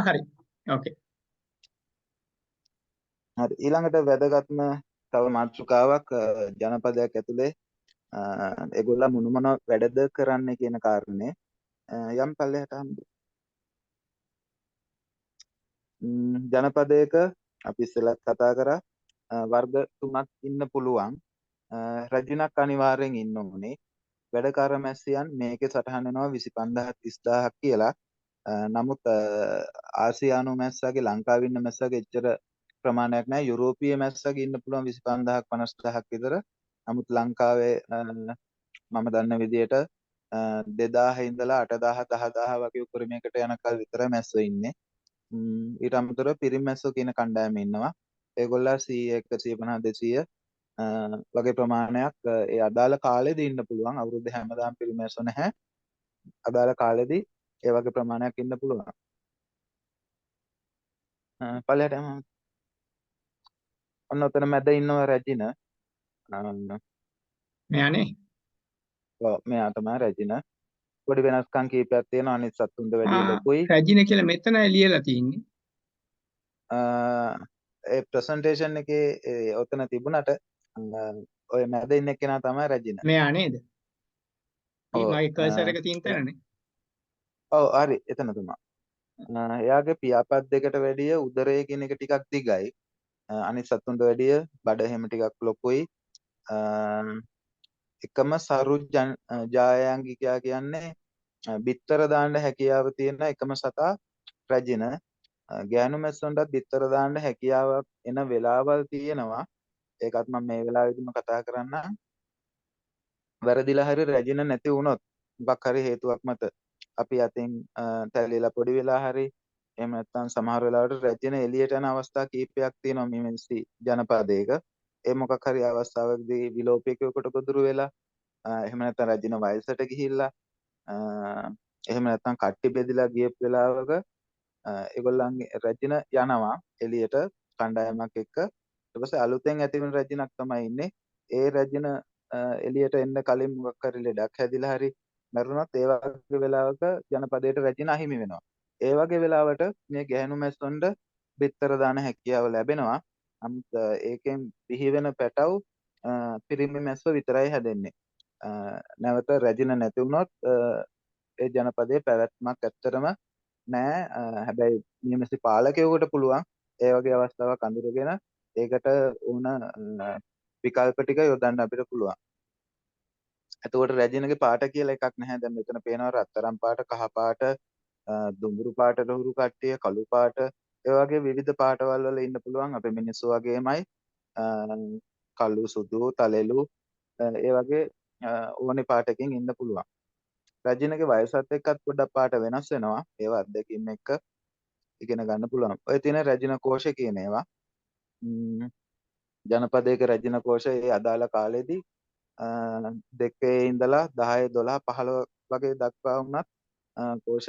හරි. ඕකේ. හරි ඊළඟට වැදගත්ම තව මාතෘකාවක් ජනපදයක් ඇතුලේ ඒගොල්ලෝ මොන වැඩද කරන්නේ කියන කාරණේ යම් පල්ලෙහාට ජනපදයක අපි ඉස්සෙල්ලා කතා කරා වර්ග තුනක් ඉන්න පුළුවන් රජිනක් අනිවාර්යෙන් ඉන්න ඕනේ වැඩකාර මැස්සියන් මේකේ සටහන් වෙනවා 25000ක් 30000ක් කියලා නමුත් ආසියානු මැස්සගේ ලංකාවේ ඉන්න මැස්සගේ එච්චර ප්‍රමාණයක් නැහැ යුරෝපීය මැස්සගේ ඉන්න පුළුවන් 25000ක් 50000ක් විතර නමුත් ලංකාවේ මම දන්න විදිහට 2000 ඉඳලා 8000 10000 වගේ උපරිමයකට යනකල් විතර මැස්සෝ ඉන්නේ ඊට අමතරව පිරිමැස්සෝ කියන කණ්ඩායම ඉන්නවා ඒගොල්ලෝ 100 150 200 වගේ ප්‍රමාණයක් ඒ අදාළ කාලෙදී ඉන්න පුළුවන් අවුරුද්ද හැමදාම පිරිමැස්සෝ නැහැ අදාළ කාලෙදී ඒ වගේ ප්‍රමාණයක් ඉන්න පුළුවන් පළයට යමු ඔන්න ඔතන මැද ඉන්නවා රැජින මෙයානේ. ඔව් මෙයා තමයි රැජින පොඩි වෙනස්කම් කීපයක් තියෙනවා අනිත් සතුන්ට වැඩිය ලොකුයි රැජින කියලා මෙතනයි ලියලා තියෙන්නේ. ඒ ප්‍රසන්ටේෂන් එකේ ඔතන තිබුණට ඔය මැද ඉන්න කෙනා තමයි රැජින මෙයා නේද? ඔව් මගේ කර්සර් එක තියෙන තැනනේ. ඔව් හරි එතන තමයි එයාගේ පියාපත් දෙකට වැඩිය උදරය කියන එක ටිකක් දිගයි අනිත් සතුන්ට වැඩිය බඩ හැම ටිකක් ලොකුයි එකම සරු ජායාංගිකයා කියන්නේ බිත්තර දාන්න හැකියාව තියෙන එකම සතා රැජින ගෑනු මැස්සොන්ටත් බිත්තර දාන්න හැකියාවක් එන වෙලාවල් තියෙනවා ඒකත් මම මේ වෙලාවෙදිම කතා කරන්න වැරදිලා හරි රැජින නැති වුණොත් මොකක් හරි හේතුවක් මත අපි අතින් තැලිලා පොඩි වෙලා හරි එහෙම නැත්නම් සමහර වෙලාවට රැජින එළියට යන අවස්ථා කීපයක් තියෙනවා මේ මිනිස්සි ජනපදයක ඒ මොකක් හරි අවස්ථාවකදී විලෝපයකට ගොදුරු වෙලා එහෙම නැත්නම් රැජින වයසට ගිහිල්ලා එහෙම නැත්නම් කට්ටි බෙදලා ගියපු වෙලාවක ඒගොල්ලන්ගේ රැජින යනවා එළියට කණ්ඩායමක් එක්ක ඊට පස්සේ අලුතෙන් ඇති වෙන රැජිනක් තමයි ඉන්නේ ඒ රැජින එළියට එන්න කලින් මොකක් හරි ලෙඩක් හැදිලා හරි මරුණොත් ඒ වගේ වෙලාවක ජනපදයට රැජින අහිමි වෙනවා ඒ වගේ වෙලාවට මේ ගැහණු මැස්සොන්ට බිත්තර දාන හැකියාව ලැබෙනවා නමුත් ඒකෙන් පිහි වෙන පැටව් පිරිමි මැස්සෝ විතරයි හැදෙන්නේ නැවත රැජින නැති වුණොත් ඒ ජනපදයේ පැවැත්මක් ඇත්තටම නෑ හැබැයි නියමිත පාලකයෙකුට පුළුවන් ඒ වගේ අවස්ථාවක් අඳුරගෙන ඒකට ඕන විකල්ප ටික යොදන්න අපිට පුළුවන්. එතකොට රැජිනගේ පාට කියලා එකක් නැහැ. දැන් මෙතන පේනවා රත්තරන් පාට, කහ පාට, දුඹුරු පාට, ලුහුරු කට්ටිය, කළු පාට, ඒ වගේ විවිධ පාටවල් වල ඉන්න පුළුවන්. අපේ මිනිස්සු වගේමයි කළු, සුදු, තලෙලු ඒ වගේ ඕනේ පාටකින් ඉන්න පුළුවන්. රැජිනගේ වයසත් එක්කත් පොඩ්ඩක් පාට වෙනස් වෙනවා. ඒවා අත්දැකීම් එක්ක ඉගෙන ගන්න පුළුවන්. ඔය තියෙන රැජින කෝෂ කියන ඒවා ජනපදයක රැජින කෝෂ ඒ අදාළ කාලෙදී 2 ඉඳලා 10 12 15 වගේ දක්වා වුණත් කෝෂ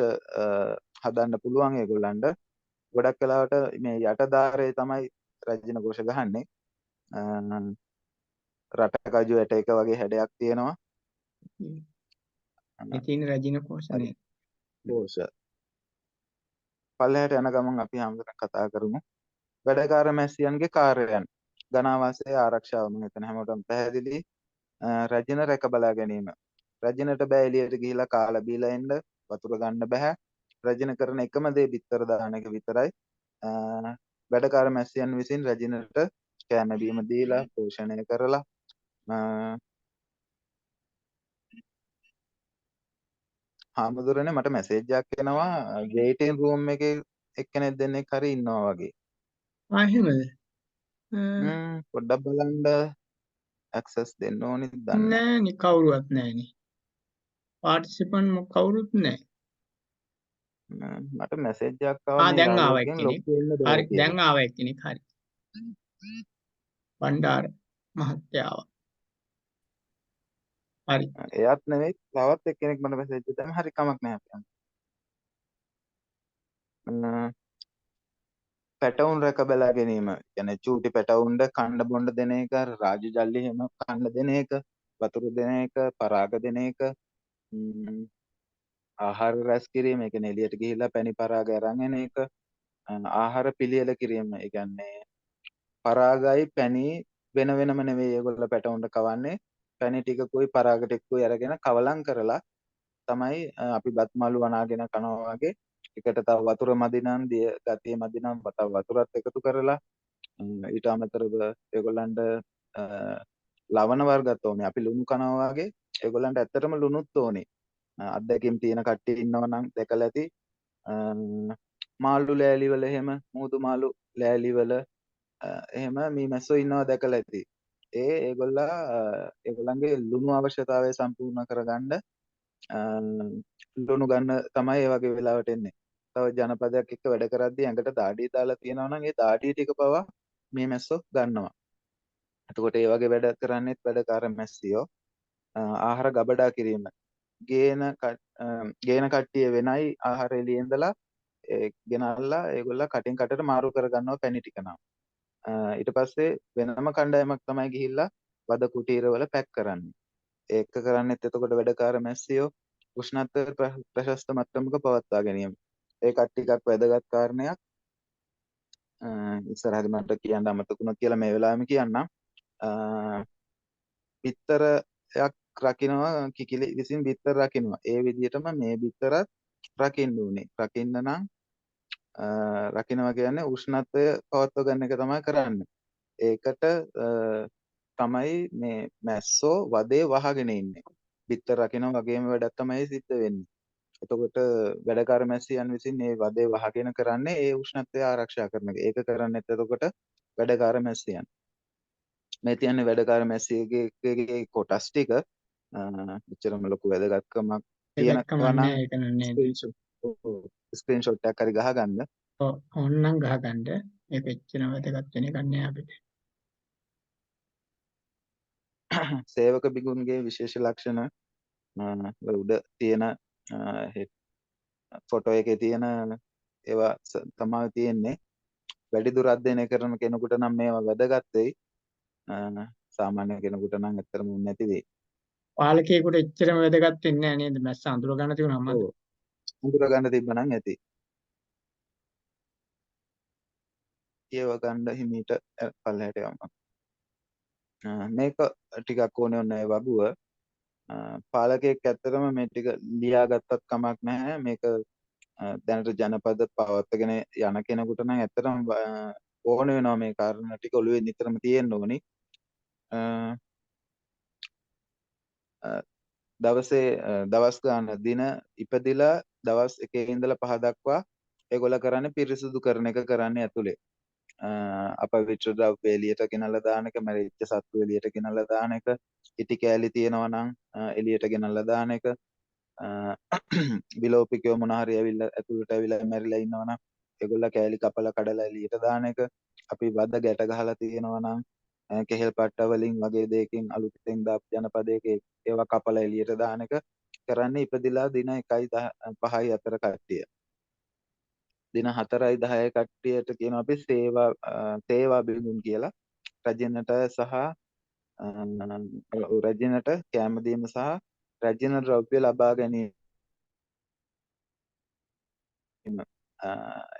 හදන්න පුළුවන් ඒගොල්ලන්ට. ගොඩක් වෙලාවට මේ යටදාරේ තමයි රැජින කෝෂ ගහන්නේ. රටකජු ඇට එක වගේ හැඩයක් තියෙනවා. මේ තියෙන රැජින කෝෂ නේද? කෝෂ. පල්ලෙහාට යන ගමන් අපි හැමෝටම කතා කරමු. වැඩකාර මැස්සියන්ගේ කාර්යයන්. ඝනාවාසයේ ආරක්ෂාව මම හිතන හැමෝටම පැහැදිලි. රැජින රැක බලා ගැනීම. රැජිනට බෑ එළියට ගිහිලා කාලා බීලා එන්න වතුර ගන්න බෑ. රැජින කරන එකම දේ බිත්තර දාන එක විතරයි. වැඩකාර මැස්සියන් විසින් රැජිනට කෑම බීම දීලා පෝෂණය කරලා හාමුදුරනේ මට මැසේජ් එකක් එනවා වේටින් රූම් එකේ එක්කෙනෙක් දෙන්නෙක් හරි ඉන්නවා වගේ. එහෙමද? පොඩ්ඩක් බලන්න ඇක්සස් දෙන්න ඕනිද දන්නේ නෑ නේ කවුරුවත් නෑ නේ. පාටිසිපන්ට් කවුරුත් නෑ. මට මැසේජ් එකක් ආවා මේ දැන් ආවා යාළුවෙක්ගෙන් එක්කෙනෙක්. ලොග් වෙන්න බෑ හරි කියලා. දැන් ආවා එක්කෙනෙක් හරි. බණ්ඩාර මහත්තයා ආවා. හරි. එයාත් නෙවෙයි තවත් එක්කෙනෙක් මට මැසේජ් එකක් දැම්ම හරි කමක් නැහැ අපි යමු. පැටවුන් රැක බලා ගැනීම. කියන්නේ චූටි පැටවුන්ට කන්න බොන්න දෙන එක, රාජ ජල්ලි හැම කන්න දෙන එක, වතුර දෙන එක, පරාග දෙන එක, ආහාර රැස් කිරීම, ඒ කියන්නේ එළියට ගිහිල්ලා පැණි පරාග අරන් එන එක. ආහාර පිළියෙල කිරීම, ඒ කියන්නේ පරාගයි පැණි වෙන වෙනම නෙවෙයි ඒගොල්ලෝ පැටවුන්ට කවන්නේ. පැණි ටිකකුයි පරාග ටිකකුයි අරගෙන කවලම් කරලා තමයි අපි බත් මාළු වනාගෙන කනවා වගේ එකට තව වතුර මදි නම් දිය ගතිය මදි නම් තව වතුරත් එකතු කරලා ඊට අමතරව ඒගොල්ලන්ට ලවණ වර්ගත් ඕනේ. අපි ලුණු කනවා වගේ ඒගොල්ලන්ට ඇත්තටම ලුණුත් ඕනේ. අත්දැකීම් තියෙන කට්ටිය ඉන්නවා නම් දැකලා ඇති. මාළු ලෑලි වල එහෙම මූදු මාළු ලෑලි වල එහෙම මීමැස්සෝ ඉන්නවා දැකලා ඇති. ඒගොල්ලන්ගේ ලුණු අවශ්‍යතාවය සම්පූර්ණ කරගන්න ලුණු ගන්න තමයි ඒ වගේ වෙලාවට එන්නේ. තව ජනපදයක් එක්ක වැඩ කරද්දී ඇඟට දාඩිය දාලා තියෙනවා නම් ඒ දාඩිය ටික පවා මීමැස්සෝ ගන්නවා. එතකොට ඒ වගේ වැඩ කරන්නේත් වැඩකාර මැස්සියෝ. ආහාර ගබඩා කිරීම. ගේන කට්ටිය වෙනයි ආහාර එළියේ ඉඳලා ගෙනල්ලා ඒගොල්ලෝ කටින් කටට මාරු කරගන්නවා පැණි ටික නම්. ඊට පස්සේ වෙනම කණ්ඩායමක් තමයි ගිහිල්ලා වද කුටීරවල පැක් කරන්නේ. ඒක කරන්නේත් එතකොට වැඩකාර මැස්සියෝ උෂ්ණත්වය ප්‍රශස්ත මට්ටමක පවත්වා ගැනීම. ඒකත් ටිකක් වැදගත් කාරණයක්. ඉස්සරහදී මට කියන්න අමතකුණා කියලා මේ වෙලාවෙම කියන්නම්. බිත්තරයක් රකින්නවා, කිකිලි විසින් බිත්තර රකින්නවා. ඒ විදිහටම මේ බිත්තරත් රකින්න ඕනේ. රකින්න නම් රකින්නවා කියන්නේ උෂ්ණත්වය පවත්වා ගන්න එක තමයි කරන්නේ. ඒකට තමයි මේ මැස්සෝ වදේ වහගෙන ඉන්නේ. බිත්තර රකින්න වගේම වැඩක් තමයි සිද්ධ වෙන්නේ. එතකොට වැඩකාර මැස්සියන් විසින් මේ වදේ වහගෙන කරන්නේ ඒ උෂ්ණත්වය ආරක්ෂා කරන එක. ඒක කරන්නේත් එතකොට වැඩකාර මැස්සියන්. මේ තියන්නේ වැඩකාර මැස්සියගේ කොටස් ටික එච්චරම ලොකු වැදගත්කමක් වැදගත්කමක් තියෙනවා නම් නැහැ ඒක නේද? ස්ක්‍රීන්ෂොට් එකක් හරි ගහගන්න. ඕන්නම් ගහගන්න. ඒක එච්චර වැදගත් වෙන එකක් නෑ අපිට. සේවක බිගුන්ගේ විශේෂ ලක්ෂණ උඩ තියෙන ෆොටෝ එකේ තියෙන ඒවා තමයි තියෙන්නේ. වැඩි දුර අධ්‍යයනය කරන කෙනෙකුට නම් මේවා වැදගත් වෙයි. සාමාන්‍ය කෙනෙකුට නම් ඇත්තටම නැති වෙයි. පාලකයෙකුට එච්චරම වැදගත් වෙන්නේ නෑ නේද? මැස්ස අඳුර ගන්න තිබුණාම. ඔව්. අඳුර ගන්න තිබ්බනම් ඇති. ඒව ගන්න හිමීට පල්ලෙහාට යවන්න. මේක ටිකක් ඕනේ ඔන්න ඒ වගුව. පාලකයෙක් ඇත්තටම මේ ටික ලියාගත්තත් කමක් නැහැ. මේක දැනට ජනපද පවත්වාගෙන යන කෙනෙකුට නම් ඇත්තටම ඕන වෙනවා මේ කාරණා ටික ඔළුවේ නිතරම තියෙන්න ඕනි. දවසේ දවස් ගාන දින ඉපදිලා දවස් 1 ඉඳලා 5 දක්වා ඒගොල්ලෝ කරන්නේ පිරිසිදු කරන එක කරන්නේ ඇතුලේ. අපවිත්‍ර ද්‍රව්‍ය එළියට ගෙනල්ලා දාන එක, මැරිච්ච සත්තු එළියට ගෙනල්ලා දාන එක, ඉටි කෑලි තියෙනවා නම් එළියට ගෙනල්ලා දාන එක, විලෝපිකයෝ මොන හරි ඇවිල්ලා ඇතුළට ඇවිල්ලා මැරිලා ඉන්නවා නම් ඒගොල්ලෝ කෑලි කපලා කඩලා එළියට දාන එක. අපි වද ගැට ගහලා තියෙනවා නම් කෙහෙල් පට්ට වලින් වගේ දෙයකින් අලුතෙන් දාපු ජනපදයක ඒවා කපලා එළියට දාන එක කරන්නේ ඉපදිලා දින 1යි 5යි අතර කට්ටිය. දින 4යි 10යි කට්ටියට කියනවා අපි සේවා බිඳුන් කියලා. රජිනට සහ රජිනට කැම දීම සහ රජින ද්‍රව්‍ය ලබා ගැනීම.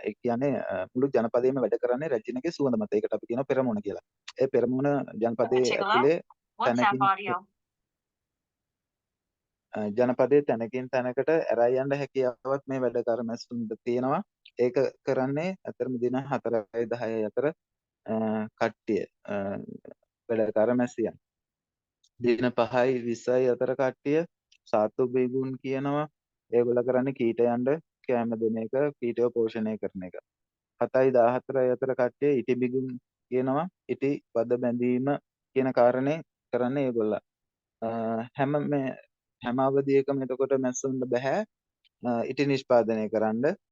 ඒ කියන්නේ මුළු ජනපදයේම වැඩ කරන්නේ රජිනගේ සුවඳ මත. ඒකට අපි කියනවා පෙරමුණ කියලා. ඒ පෙරමුණ ජනපදයේ ඇතුලේ තැනකින් ජනපදයේ තැනකින් තැනකට ඇරයි යන්න හැකියාවක් මේ වැඩකාර මැස්සුන්ට තියෙනවා. ඒක කරන්නේ අතරම දින 4යි 10යි අතර කට්ටිය වැඩකාර මැස්සියන්. දින 5යි 20යි අතර කට්ටිය සාතු බිගුන් කියනවා. ඒගොල්ලෝ කරන්නේ කීටයන්ට කැම දෙන එක, කීටව පෝෂණය කරන එක. 7යි 14යි අතර කට්ටිය ඉටි බිගුන් කියනවා. ඉටි වද බැඳීම කියන කාරණේ කරන්නේ ඒගොල්ලෝ. හැම අවධියකම එතකොට මැස්සුන්ට බෑ ඉටි නිෂ්පාදනය කරන්න.